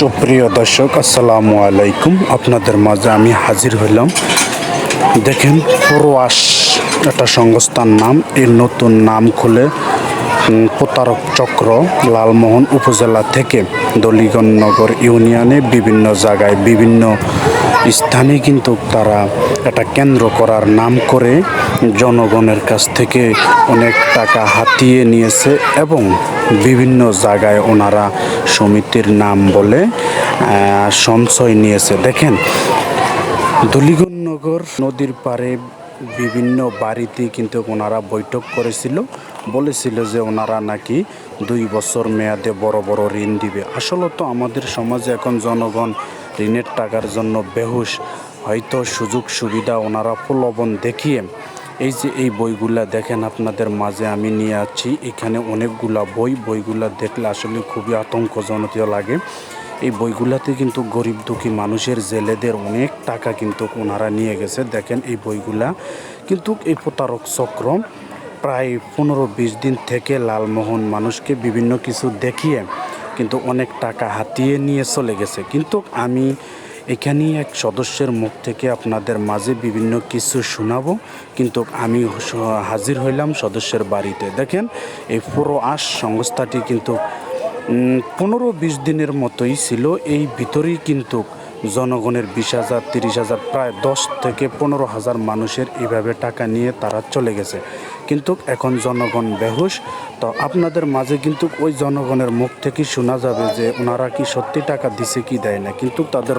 সুপ্রিয় দর্শক, আসসালামু আলাইকুম। আপনাদের মাঝে আমি হাজির হইলাম। দেখেন, প্রবাস একটা সংস্থার নাম, এর নতুন নাম খুলে প্রতারক চক্র লালমোহন উপজেলা থেকে দলিগঞ্জনগর ইউনিয়নে বিভিন্ন জায়গায় বিভিন্ন স্থানে কিন্তু তারা একটা কেন্দ্র করার নাম করে জনগণের কাছ থেকে অনেক টাকা হাতিয়ে নিয়েছে এবং বিভিন্ন জায়গায় ওনারা সমিতির নাম বলে সঞ্চয় নিয়েছে। দেখেন, দলিগঞ্জনগর নদীর পাড়ে বিভিন্ন বাড়িতে কিন্তু ওনারা বৈঠক করেছিল, বলেছিল যে ওনারা নাকি 2 বছর মেয়াদে বড় বড় ঋণ দিবে। আসলে তো আমাদের সমাজে এখন জনগণ ঋণের টাকার জন্য বেহুশ। হয়তো সুযোগ সুবিধা ওনারা প্রলোভন দেখিয়ে এই যে এই বইগুলা দেখেন, আপনাদের মাঝে আমি নিয়ে আছি। এখানে অনেকগুলা বইগুলা দেখলে আসলে খুবই আতঙ্কজনক লাগে। এই বইগুলাতে কিন্তু গরিব দুঃখী মানুষের জেলেদের অনেক টাকা কিন্তু ওনারা নিয়ে গেছে। দেখেন এই বইগুলা কিন্তু এই প্রতারক চক্র প্রায় 15-20 দিন থেকে লালমোহন মানুষকে বিভিন্ন কিছু দেখিয়ে কিন্তু অনেক টাকা হাতিয়ে নিয়ে চলে গেছে। কিন্তু আমি এখানেই এক সদস্যের মুখ থেকে আপনাদের মাঝে বিভিন্ন কিছু শোনাবো। কিন্তু আমি হাজির হইলাম সদস্যের বাড়িতে। দেখেন, এই প্রবাস সংস্থাটি কিন্তু 15-20 দিনের মতোই ছিল। এই ভিতরেই কিন্তু জনগণের 20,000, 30,000, প্রায় 10 থেকে 15,000 মানুষের এইভাবে টাকা নিয়ে তারা চলে গেছে। কিন্তু এখন জনগণ বেহুশ। তো আপনাদের মাঝে কিন্তু ওই জনগণের মুখ থেকে শোনা যাবে যে ওনারা কি সত্যি টাকা দিছে কি দেয় না, কিন্তু তাদের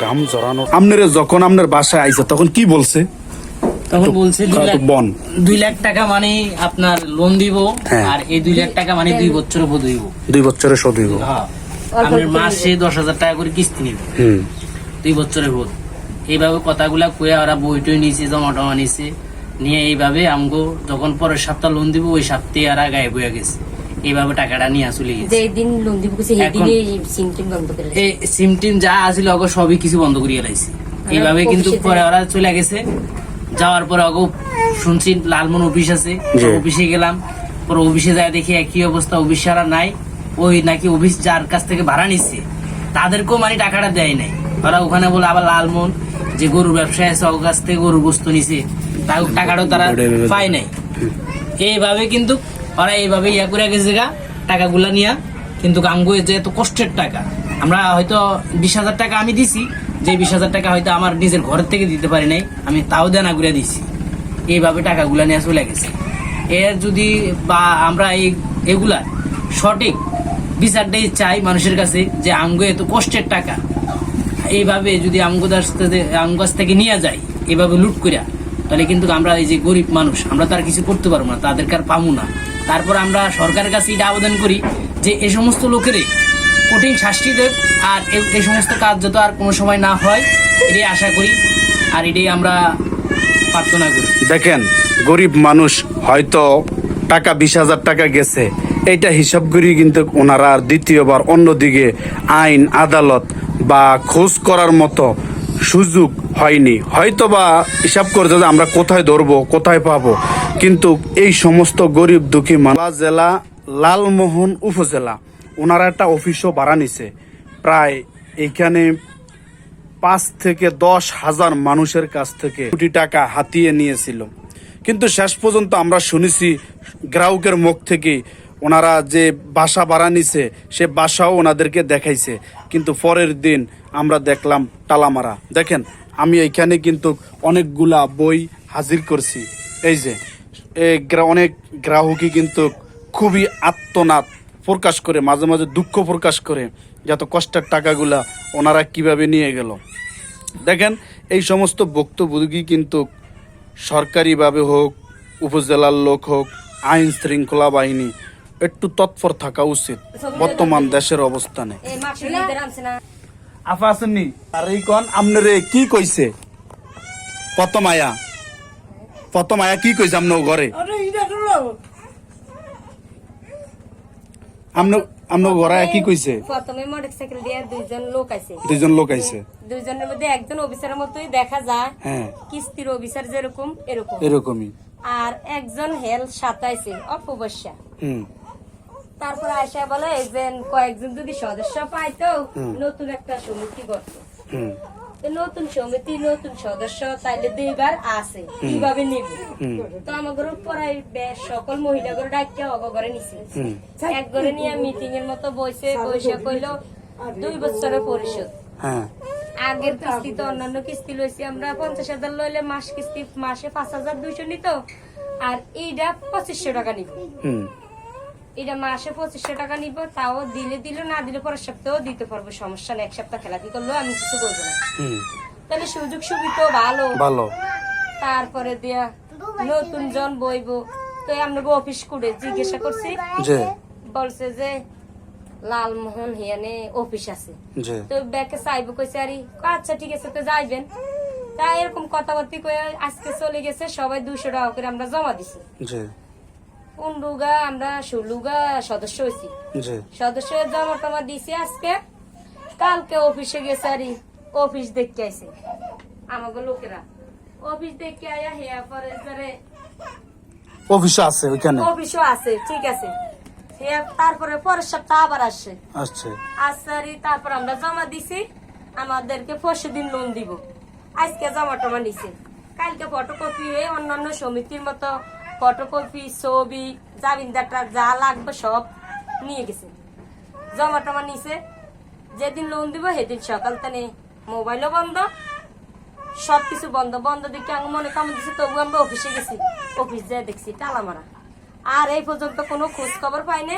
ঘাম জড়ানো। আপনারা যখন আপনার বাসায় আইছে তখন কি বলছে? তখন বলছে 2 লাখ টাকা মানে আপনার লোন দিব, আর এই 2 লাখ টাকা মানে 2 বছর শোধ হইব। 2 বছরে শোধ হইব। হ্যাঁ, আপনার মাসে 10,000 টাকা করে কিস্তি নিবে 2 বছরের শোধ। এইভাবে কথাগুলা কয়ে ওরা বইটই নিয়েছে, জমা টমা নিয়েছে, নিয়ে এইভাবে আমগো যখন পরের সপ্তাহ লোন দিব ওই সপ্তাহে আর গায়েব হয়ে গেছে। এইভাবে টাকাটা নিয়ে চলে গেছে। যেদিন লোন দিব সিম টিম যা আসিল ওগো সবই কিছু বন্ধ করিয়ে লাইছে। এইভাবে কিন্তু পরে ওরা চলে গেছে। যাওয়ার পরে ওগো শুনছি লালমোহন অফিস আছে, অফিসে গেলাম। পরে অফিসে যায় দেখি একই অবস্থা, অফিস সারা নাই। ওই নাকি অফিস যার কাছ থেকে ভাড়া নিচ্ছে তাদেরকেও মানে টাকাটা দেয় নাই। ওরা ওখানে বলে আবার লালমোহন যে গরুর ব্যবসায় আছে ওর কাছ থেকে গরুর বস্তু নিছে, তাও টাকাটাও তারা পায় নাই। এইভাবে কিন্তু ওরা এইভাবে ইয়া করে গেছে টাকাগুলা নিয়ে। কিন্তু আমগো যে এত কষ্টের টাকা, আমরা হয়তো 20,000 টাকা আমি দিছি, যে 20,000 টাকা হয়তো আমার নিজের ঘর থেকে দিতে পারি নাই, আমি তাও দেনা করে দিছি। এইভাবে টাকাগুলা নিয়ে চলে গেছে। এর যদি বা আমরা এগুলা সঠিক বিচারটাই চাই মানুষের কাছে, যে আমগো এত কষ্টের টাকা এইভাবে যদি আমগো কাছ থেকে নিয়ে যায় এইভাবে লুট করিয়া, তাহলে কিন্তু আমরা এই যে গরিব মানুষ আমরা তার কিছু করতে পারবো না, তাদেরকে আর পাবো না। তারপর আমরা সরকারের কাছে এটা আবেদন করি যে এই সমস্ত লোকেরই কঠিন শাস্তি দেব, আর এই সমস্ত কাজ যত আর কোনো সময় না হয় এটাই আশা করি, আর এটাই আমরা প্রার্থনা করি। দেখেন, গরিব মানুষ হয়তো টাকা 20,000 টাকা গেছে, এইটা হিসাব করি কিন্তু ওনারা আর দ্বিতীয়বার অন্যদিকে আইন আদালত বা খোঁজ করার মতো সুযোগ হয়নি। হয়তো বা হিসাব করতে যে আমরা কোথায় ধরবো কোথায় পাবো, কিন্তু এই সমস্ত গরিব দুঃখী জেলা লালমোহন উপজেলা ওনারা একটা অফিসও ভাড়া নিছে। প্রায় এইখানে 5 থেকে 10,000 মানুষের কাছ থেকে কোটি টাকা হাতিয়ে নিয়েছিল। কিন্তু শেষ পর্যন্ত আমরা শুনেছি গ্রাহকের মুখ থেকে ওনারা যে বাসা ভাড়া নিছে সে বাসাও ওনাদেরকে দেখাইছে, কিন্তু পরের দিন আমরা দেখলাম টালামারা। দেখেন, আমি এইখানে কিন্তু অনেকগুলা বই হাজির করছি। এই যে অনেক গ্রাহকই কিন্তু খুবই আত্মনাদ প্রকাশ করে, মাঝে মাঝে দুঃখ প্রকাশ করে যত কষ্টের টাকাগুলা ওনারা কিভাবে নিয়ে গেল। দেখেন, এই সমস্ত বক্তব্যই কিন্তু সরকারিভাবে হোক, উপজেলার লোক হোক, আইন শৃঙ্খলা বাহিনী একটু তৎপর থাকা উচিত বর্তমান দেশের অবস্থানে। আফা আসেননি আর এই কন আপনারে কি কইছে? প্রথম আয়া কি কইছে আপনার ঘরে? আপনার ঘরে কি কইছে? প্রথমে মোটরসাইকেল দিয়ে দুইজন লোক আইছে। দুইজনের মধ্যে একজন অফিসারের মতোই দেখা যায়, কিস্তির অফিসার যেরকম এরকমই। আর একজন হেল সাথে আইছে অপবর্ষা। তারপরে আয়সা বলে এই যে কয়েকজন যদি সদস্য পাইতো নতুন একটা সমিতি করতো। তো নতুন সমিতি নতুন সদস্য তাইলে 2বার আছে কিভাবে নিব। তো আমাদের পড়াই সকল মহিলাগুলো ডাক্তার অগরে নিছে, এক ঘরে নিয়ে মিটিং এর মতো বসে কইলো 2 বছরের পরিশোধ। আগের কিস্তি তো অন্যান্য কিস্তি লইছি আমরা 50,000 লইলে মাস কিস্তি মাসে 5,200 নিত, আর এইটা 2500 টাকা নিব। এটা মাসে 2500 টাকা নিব, তাও দিলে দিল, না দিলে পরের সপ্তাহেও দিতে পারবো, সমস্যা নেই। 1 সপ্তাহ খেলাপি করলেও আমি কিছু করবো না। তাহলে সুযোগ সুবিধা ভালো ভালো। তারপরে দিয়া নতুন জন বইবো, তো আমরা অফিস করে জিজ্ঞাসা করছি, বলছে যে লালমোহন হিয়ানে অফিস আছে, তো ব্যাকে চাইবো কইছে, আরে আচ্ছা ঠিক আছে তো যাইবেন। তাই এরকম কথাবার্তা কয়ে আজকে চলে গেছে। সবাই 200 টাকা করে আমরা জমা দিছি। 15 আমরা 16 সদস্য হয়েছি। সদস্য জমা টমা দিছি। আজকে কালকে অফিসে গেছে, আর অফিস দেখতে আইছে আমাকে লোকেরা। অফিস দেখতে আয়া হেয়া পরে অফিস আছে ওইখানে, অফিসও আছে, ঠিক আছে। তারপরে পরের সপ্তাহ আবার আসছে। তারপর আমরা জমা দিছি, আমাদেরকে 5 দিন লোন দিব। আজকে জমা টমা নিছে, কালকে ফটোকপি হয়ে অন্যান্য সমিতির মতো ফটোকপি ছবি জামিনদারটা যা লাগবে সব নিয়ে গেছে, জমা টমা নিছে। যেদিন লোন দিব সেদিন সকাল তানে মোবাইলও বন্ধ, সবকিছু বন্ধ। বন্ধ দেখে আমি মনে কামড় দিছে, তবু আমরা অফিসে গেছি। অফিস যায় দেখছি তালা মারা, আর এই পর্যন্ত কোনো খোঁজ খবর পাইনি।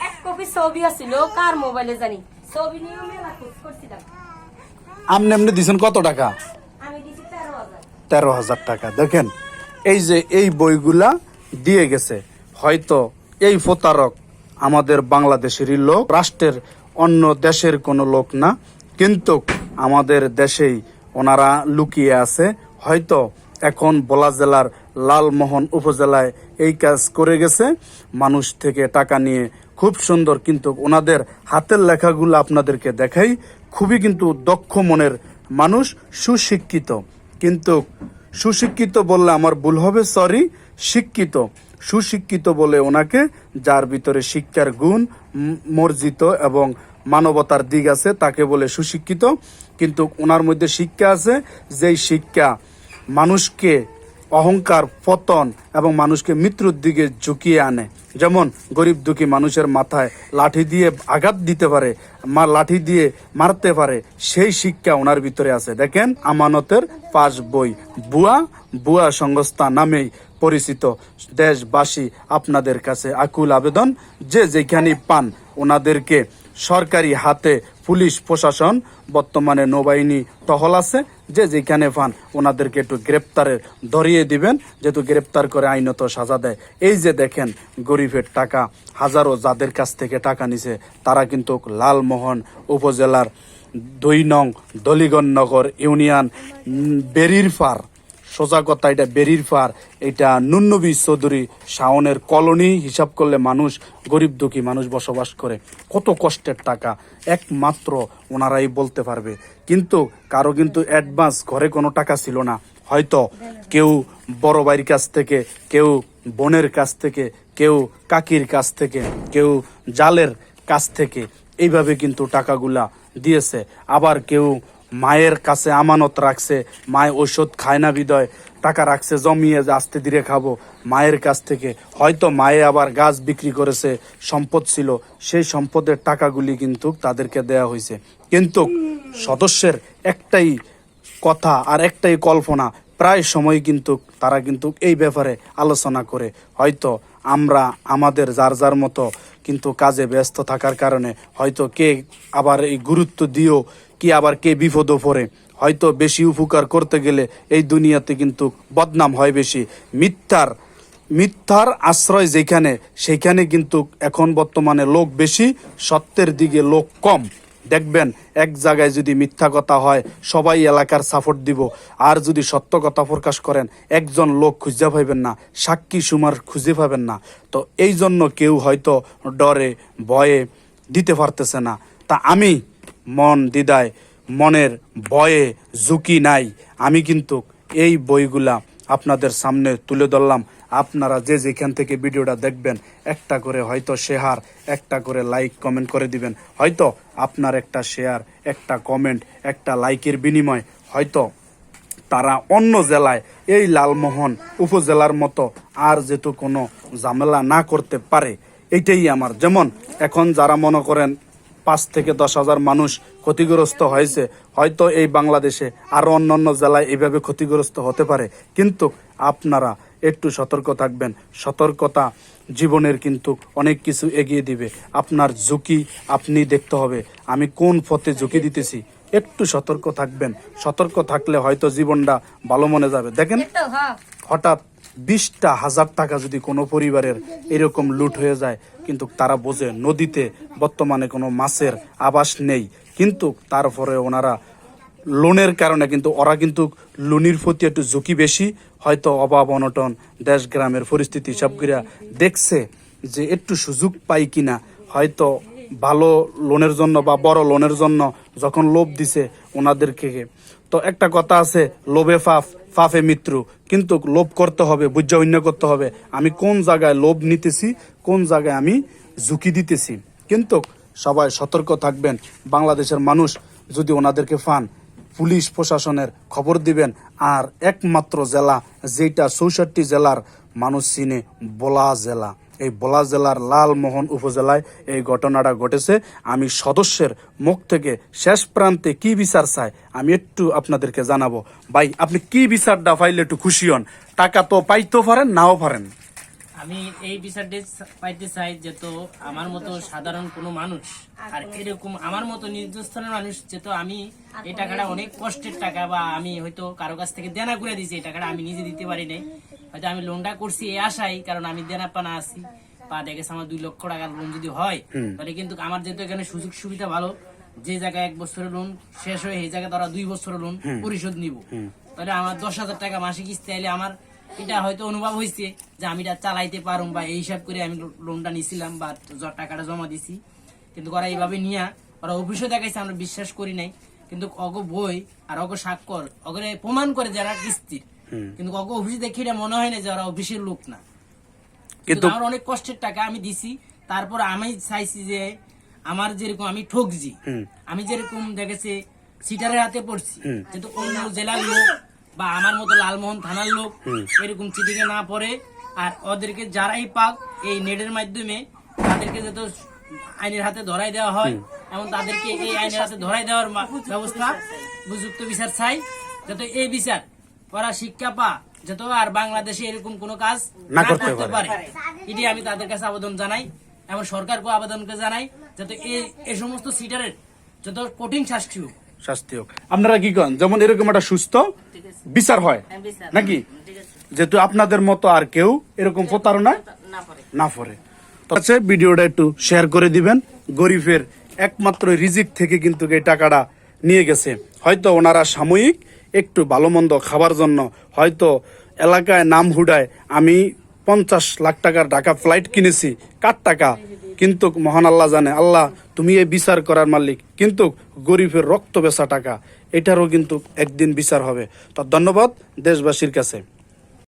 1 কপি ছবি আছিল, কার মোবাইলে জানি, ছবি নিয়ে মেলা খোঁজ করছিলাম। আপনি এমনি দিছেন কত টাকা? আমি দিছি 13,000। 13,000 টাকা। দেখেন এই যে এই বইগুলা দিয়ে গেছে, হয়তো এই প্রতারক আমাদের বাংলাদেশেরই লোক, রাষ্ট্রের অন্য দেশের কোনো লোক না, কিন্তু আমাদের দেশেই ওনারা লুকিয়ে আছে। হয়তো এখন ভোলা জেলার লালমোহন উপজেলায় এই কাজ করে গেছে, মানুষ থেকে টাকা নিয়ে। খুব সুন্দর, কিন্তু ওনাদের হাতের লেখাগুলো আপনাদেরকে দেখাই, খুবই কিন্তু দক্ষ মনের মানুষ, সুশিক্ষিত। কিন্তু সুশিক্ষিত বললে আমার ভুল হবে, সরি, শিক্ষিত। সুশিক্ষিত বলে ওনাকে, যার ভিতরে শিক্ষার গুণ মর্জিত এবং মানবতার দিক আছে, তাকে বলে সুশিক্ষিত। কিন্তু ওনার মধ্যে শিক্ষা আছে, যেই শিক্ষা মানুষকে অহংকার, পতন এবং মানুষকে মৃত্যুর দিকে ঝুঁকিয়ে আনে। যেমন গরিব দুঃখী মানুষের মাথায় লাঠি দিয়ে আঘাত দিতে পারে, লাঠি দিয়ে মারতে পারে, সেই শিক্ষা ওনার ভিতরে আছে। দেখেন, আমানতের 5 বই, বুয়া সংস্থা নামেই পরিচিত। দেশবাসী আপনাদের কাছে আকুল আবেদন, যে যেখানে পান ওনাদেরকে সরকারি হাতে, পুলিশ প্রশাসন, বর্তমানে নৌবাহিনী টহল আছে, যে যেখানে পান ওনাদেরকে একটু গ্রেপ্তারে ধরিয়ে দিবেন, যেহেতু গ্রেপ্তার করে আইনত সাজা দেয়। এই যে দেখেন গরিবের টাকা, হাজারো যাদের কাছ থেকে টাকা নিছে, তারা কিন্তু লালমোহন উপজেলার 2 নং দলিগঞ্জনগর ইউনিয়ন বেরির পার, সোজা কথা এটা বেরির পার, এটা নুন্নবী চৌধুরী শাওনের কলোনি। হিসাব করলে মানুষ, গরিব দুঃখী মানুষ বসবাস করে। কত কষ্টের টাকা একমাত্র ওনারাই বলতে পারবে। কিন্তু কারো কিন্তু অ্যাডভান্স ঘরে কোনো টাকা ছিল না, হয়তো কেউ বড় ভাইয়ের কাছ থেকে, কেউ বোনের কাছ থেকে, কেউ কাকির কাছ থেকে, কেউ জালের কাছ থেকে, এইভাবে কিন্তু টাকাগুলা দিয়েছে। আবার কেউ মায়ের কাছে আমানত রাখছে, মায়ের ঔষধ খায় না বিদয় টাকা রাখছে জমিয়ে, আস্তে ধীরে খাবো, মায়ের কাছ থেকে। হয়তো মায়ে আবার গাছ বিক্রি করেছে, সম্পদ ছিল, সেই সম্পদের টাকাগুলি কিন্তু তাদেরকে দেয়া হয়েছে। কিন্তু সদস্যের একটাই কথা আর একটাই কল্পনা, প্রায় সময় কিন্তু তারা কিন্তু এই ব্যাপারে আলোচনা করে। হয়তো আমরা আমাদের যার মতো কিন্তু কাজে ব্যস্ত থাকার কারণে হয়তো কে আবার এই গুরুত্ব দিও, কি আবার কে বিপদও পড়ে। হয়তো বেশি উপকার করতে গেলে এই দুনিয়াতে কিন্তু বদনাম হয় বেশি। মিথ্যার আশ্রয় যেখানে, সেখানে কিন্তু এখন বর্তমানে লোক বেশি, সত্যের দিকে লোক কম। দেখবেন এক জায়গায় যদি মিথ্যা কথা হয়, সবাই এলাকার সাপোর্ট দিব, আর যদি সত্য কথা প্রকাশ করেন, একজন লোক খুঁজে পাইবেন না, সাক্ষী সুমার খুঁজে পাবেন না। তো এই জন্য কেউ হয়তো ডরে ভয়ে দিতে পারতেছে না। তা আমি মন দ্বিধায়, মনের ভয়ে ঝুঁকি নাই, আমি কিন্তু এই বইগুলা আপনাদের সামনে তুলে ধরলাম। আপনারা যে যেখান থেকে ভিডিওটা দেখবেন একটা করে হয়তো শেয়ার, একটা করে লাইক কমেন্ট করে দিবেন। হয়তো আপনার একটা শেয়ার, একটা কমেন্ট, একটা লাইকের বিনিময় হয়তো তারা অন্য জেলায় এই লালমোহন উপজেলার মতো আর যেহেতু কোনো ঝামেলা না করতে পারে, এইটাই আমার। যেমন এখন যারা মনে করেন 5 থেকে 10,000 মানুষ ক্ষতিগ্রস্ত হয়েছে, হয়তো এই বাংলাদেশে আরও অন্যান্য জেলায় এইভাবে ক্ষতিগ্রস্ত হতে পারে, কিন্তু আপনারা একটু সতর্ক থাকবেন। সতর্কতা জীবনের কিন্তু অনেক কিছু এগিয়ে দিবে। আপনার ঝুঁকি আপনি দেখতে হবে, আমি কোন পথে ঝুঁকি দিতেছি। একটু সতর্ক থাকবেন, সতর্ক থাকলে হয়তো জীবনটা ভালো মনে যাবে। দেখেন হঠাৎ 20,000 টাকা যদি কোনো পরিবারের এরকম লুট হয়ে যায়, কিন্তু তারা বোঝে নদীতে বর্তমানে কোনো মাছের আবাস নেই, কিন্তু তারপরে ওনারা লোনের কারণে কিন্তু ওরা কিন্তু লোনের প্রতি একটু ঝুঁকি বেশি। হয়তো অভাব অনটন, দেশ গ্রামের পরিস্থিতি সবগুলা দেখছে যে একটু সুযোগ পাই কিনা, হয়তো ভালো লোনের জন্য বা বড় লোনের জন্য যখন লোভ দিছে ওনাদেরকে। তো একটা কথা আছে, লোভে ফাফে মৃত্যু, কিন্তু লোভ করতে হবে, বুঝা অন্য করতে হবে আমি কোন জায়গায় লোভ নিতেছি, কোন জায়গায় আমি ঝুঁকি দিতেছি। কিন্তু সবাই সতর্ক থাকবেন। বাংলাদেশের মানুষ যদি ওনাদেরকে পান, পুলিশ প্রশাসনের খবর দিবেন। আর একমাত্র জেলা যেটা 64 জেলার মানুষ চিনে, বোলা জেলা। এই বোলা জেলার লালমোহন উপজেলায় এই ঘটনাটা ঘটেছে। আমি সদস্যের মুখ থেকে শেষ প্রান্তে কি বিচার চাই আমি একটু আপনাদেরকে জানাবো। ভাই, আপনি কি বিচারটা পাইলে একটু খুশি হন? টাকা তো পাইতেও পারেন, নাও পারেন। আমি এই বিচারটি পাইতে চাই যে তো আমার মতো সাধারণ কোনো মানুষ আর এরকম আমার মতো নির্দিষ্টনের মানুষ, যেহেতু আমি এই টাকাটা অনেক কষ্টের টাকা, বা আমি হয়তো কারো কাছ থেকে দেনা করে দিয়েছি, এই টাকাটা আমি নিজে দিতে পারি নাই, হয়তো আমি লোনটা করছি এই আশাই, কারণ আমি দেনা পানা আছি বা দেখেছি আমার 2 লক্ষ টাকার লোন যদি হয় তাহলে কিন্তু আমার যেহেতু এখানে সুযোগ সুবিধা ভালো, যে জায়গায় 1 বছরের লোন শেষ হয়ে এই জায়গায় তারা 2 বছরের লোন পরিশোধ নিব, তাহলে আমার 10,000 টাকা মাসিক কিস্তি আইলে আমার এটা হয়তো অনুভব হয়েছে যে আমি এটা চালাইতে পারুম, বা এই হিসাব করে আমি লোনটা নিছিলাম বা টাকাটা জমা দিছি। কিন্তু ওরা এইভাবে নিয়ে ওরা অফিসে দেখাইছে, আমরা বিশ্বাস করি নাই, কিন্তু অগ বই আর অগ স্বাক্ষর অগরে প্রমাণ করে যারা কিস্তির, কিন্তু অগ অফিসে দেখে এটা মনে হয় না যে ওরা অফিসের লোক না। কিন্তু আমার অনেক কষ্টের টাকা আমি দিছি, তারপর আমি চাইছি যে আমার যেরকম আমি ঠকছি, আমি যেরকম দেখেছি সিটারের হাতে পড়ছি, কিন্তু অন্য জেলার লোক বা আমার মতো লালমোহন থানার লোক এরকম চিঠিকে না পড়ে, আর ওদেরকে যারাই পাক এই নেটের মাধ্যমে তাদেরকে যত আইনের হাতে ধরাই দেওয়া হয়, এবং তাদেরকে এই আইনের হাতে ধরাই দেওয়ার ব্যবস্থা উপযুক্ত বিচার চাই, যাতে এই বিচার করা শিক্ষা পা, যাতে আর বাংলাদেশে এরকম কোনো কাজ না করতে পারে। এটি আমি তাদের কাছে আবেদন জানাই এবং সরকারকে আবেদনকে জানাই, যাতে এই সমস্ত সিটারের যত কঠিন শাস্তি হোক। আপনারা কি করেন, যেমন এরকম একটা সুস্থ বিচার হয় নাকি, যেহেতু আপনাদের মতো আর কেউ এরকম প্রতারণায় না পড়ে। আচ্ছা, ভিডিওটা একটু শেয়ার করে দিবেন। গরিবের একমাত্র রিজিক থেকে কিন্তু এই টাকাটা নিয়ে গেছে। হয়তো ওনারা সাময়িক একটু ভালো মন্দ খাবার জন্য হয়তো এলাকায় নাম হুডায় আমি 50 লাখ টাকার ঢাকা ফ্লাইট কিনেছি, কার টাকা, কিন্তু মহান আল্লাহ জানে, আল্লাহ তুমি এই বিচার করার মালিক, কিন্তু গরিবের রক্ত বেচা টাকা এটারও কিন্তু একদিন বিচার হবে। তো ধন্যবাদ দেশবাসীর কাছে।